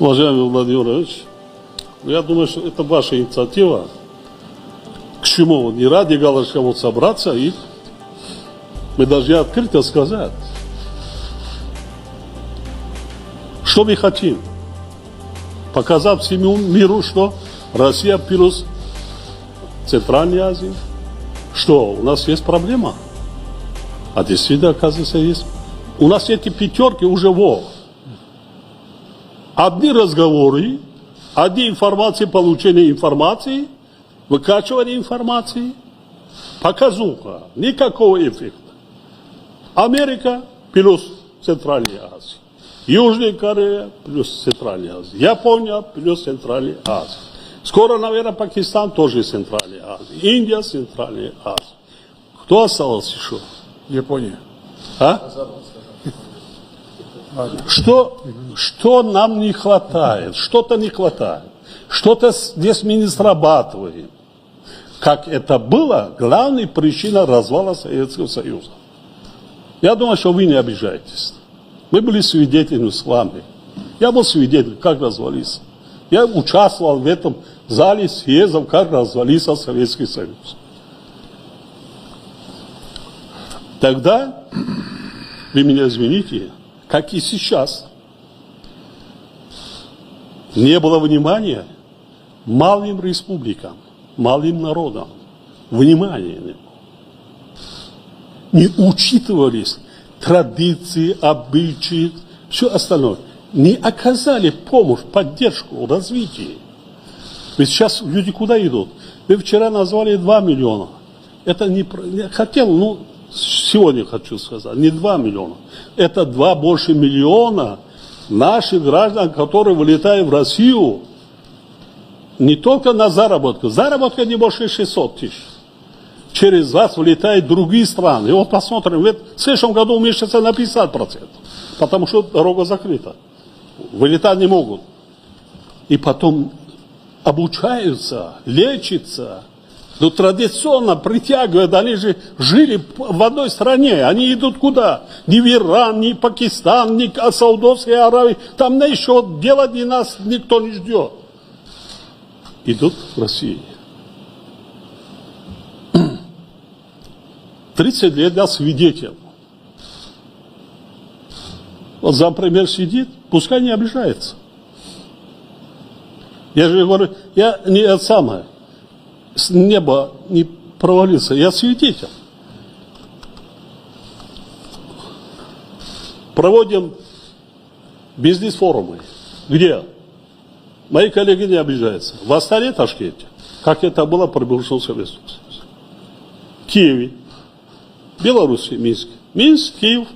Уважаемый Владимир Владимирович, я думаю, что это ваша инициатива. К чему? Не ради галочки вот собраться и мы должны открыто сказать, что мы хотим. Показать всему миру, что Россия плюс Центральная Азия. Что, у нас есть проблема? А действительно, оказывается, есть. У нас эти пятерки уже одни разговоры, одни информации, получение информации, выкачивание информации, показуха, никакого эффекта. Америка плюс Центральная Азия, Южная Корея плюс Центральная Азия, Япония плюс Центральная Азия. Скоро, наверное, Пакистан тоже Центральная Азия, Индия Центральная Азия. Кто остался еще? Япония. А? Что нам не хватает? Что-то не хватает. Что-то здесь мы не срабатываем. Как это было, главная причина развала Советского Союза. Я думаю, что вы не обижаетесь. Мы были свидетелями с вами. Я был свидетелем, как развалился. Я участвовал в этом зале съездов, как развалился Советский Союз. Тогда, вы меня извините, как и сейчас, не было внимания малым республикам, малым народам. Внимания не было. Не учитывались традиции, обычаи, все остальное. Не оказали помощь, поддержку, развитие. Ведь сейчас люди куда идут? Вы вчера назвали 2 миллиона. Это не... Я хотел, сегодня хочу сказать, не 2 миллиона. Это 2 больше миллиона наших граждан, которые вылетают в Россию не только на заработку. Заработка не больше 600 тысяч. Через вас вылетают другие страны. И вот посмотрим, в следующем году уменьшится на 50%. Потому что дорога закрыта. Вылетать не могут. И потом обучаются, лечатся. Но традиционно притягивают, они же жили в одной стране, они идут куда? Ни в Иран, ни в Пакистан, ни в Саудовской Аравии, там еще делать нас никто не ждет. Идут в Россию. 30 лет я свидетель. Вот зампремьер сидит, пускай не обижается. Я же говорю, я не это самое. С неба не провалился, я свидетель. Проводим бизнес-форумы. Где? Мои коллеги не обижаются. В Астане, Ташкенте, как это было при бывшем Советском Союзе. Киеве, Беларуси, Минск. Минск, Киев,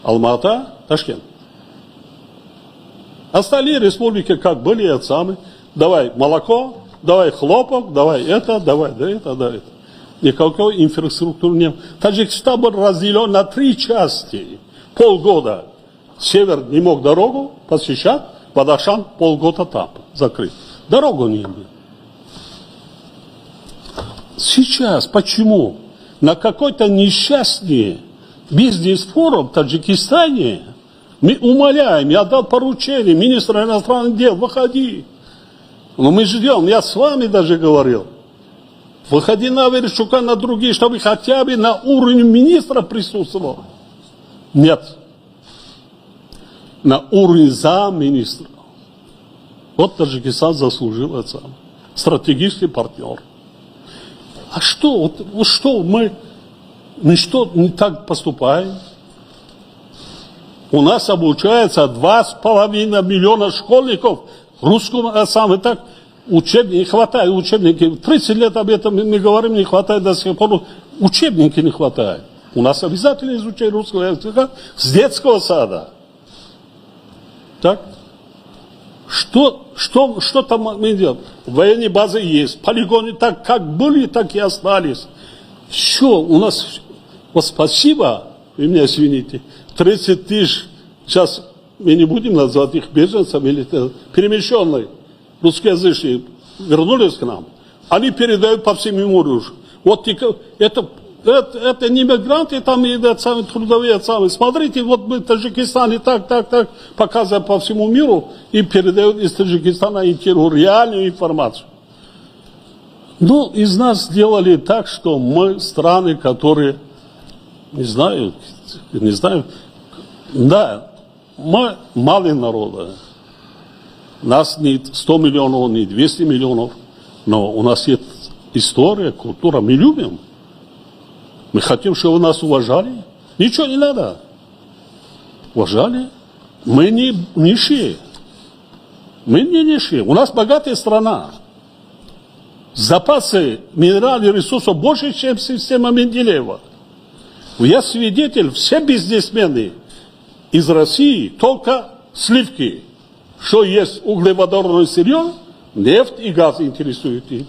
Алмата, Ташкент. Остальные республики как были, это самое. Давай молоко, давай хлопок, давай это, давай это, да это. Никакой инфраструктуры нет. Таджикистан был разделен на 3 части. Полгода север не мог дорогу посещать, Бадахшан полгода там закрыт. Дорогу не было. Сейчас почему? На какой-то несчастный бизнес-форум в Таджикистане мы умоляем, я дал поручение министра иностранных дел, выходи. Но мы ждем, я с вами даже говорил. Выходи на Верещука, на другие, чтобы хотя бы на уровне министра присутствовал. Нет. На уровне замминистра. Вот Таджикистан заслужил это. Стратегический партнер. А что? Вот что мы что не так поступаем? У нас обучается 2,5 миллиона школьников русскому, так учебники, не хватает учебников. 30 лет об этом мы говорим, не хватает до сих пор. Учебники не хватает. У нас обязательно изучение русского языка с детского сада. Так? Что там мы делаем? Военные базы есть, полигоны так как были, так и остались. Все, у нас, вот спасибо, вы меня извините, 30 тысяч, сейчас мы не будем назвать их беженцами, или перемещенные русскоязычные вернулись к нам, они передают по всему морю. Вот это это не мигранты, там и трудовые самые. Смотрите, вот мы в Таджикистане так, показывают по всему миру и передают из Таджикистана реальную информацию. Ну, из нас сделали так, что мы страны, которые, не знаю, да, мы малые народы. Нас не 100 миллионов, не 200 миллионов, но у нас есть история, культура, мы любим. Мы хотим, чтобы нас уважали. Ничего не надо. Уважали. Мы не нищие. Мы не нищие. У нас богатая страна. Запасы минеральных ресурсов больше, чем система Менделеева. Я свидетель, все бизнесмены из России только сливки. Что есть углеводородное сырье, нефть и газ интересуют их.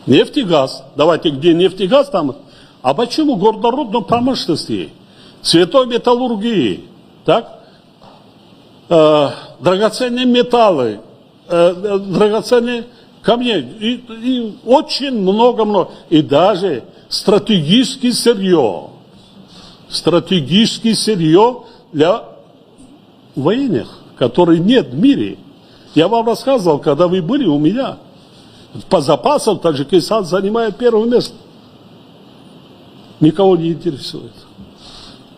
Нефть и газ. Давайте, где нефть и газ там? А почему горнорудной промышленности, цветной металлургии, так? Драгоценные металлы, драгоценные камни, и очень много. И даже стратегическое сырье для военных, которых нет в мире. Я вам рассказывал, когда вы были у меня. По запасам Таджикистан занимает первое место. Никого не интересует.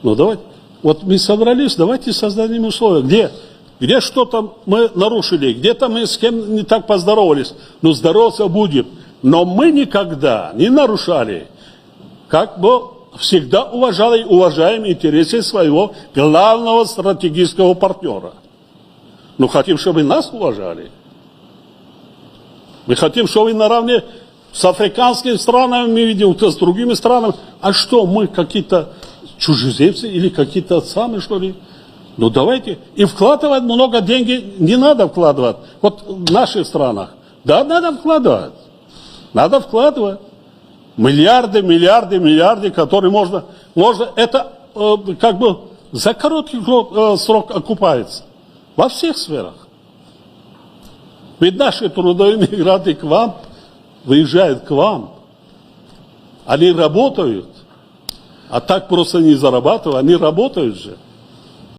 Ну давайте, вот мы собрались, давайте создадим условия. Где что-то мы нарушили, где-то мы с кем не так поздоровались. Ну здороваться будем. Но мы никогда не нарушали. Как бы всегда уважаем интересы своего главного стратегического партнера. Ну хотим, чтобы нас уважали. Мы хотим, чтобы наравне с африканскими странами, мы видим, с другими странами. А что, мы какие-то чужеземцы или какие-то самые, что ли? Ну давайте. И вкладывать много денег не надо вкладывать. Вот в наших странах. Да, надо вкладывать. Надо вкладывать. Миллиарды, которые можно это как бы за короткий срок окупается. Во всех сферах. Ведь наши трудовые мигранты к вам, выезжают к вам. Они работают. А так просто не зарабатывают, они работают же.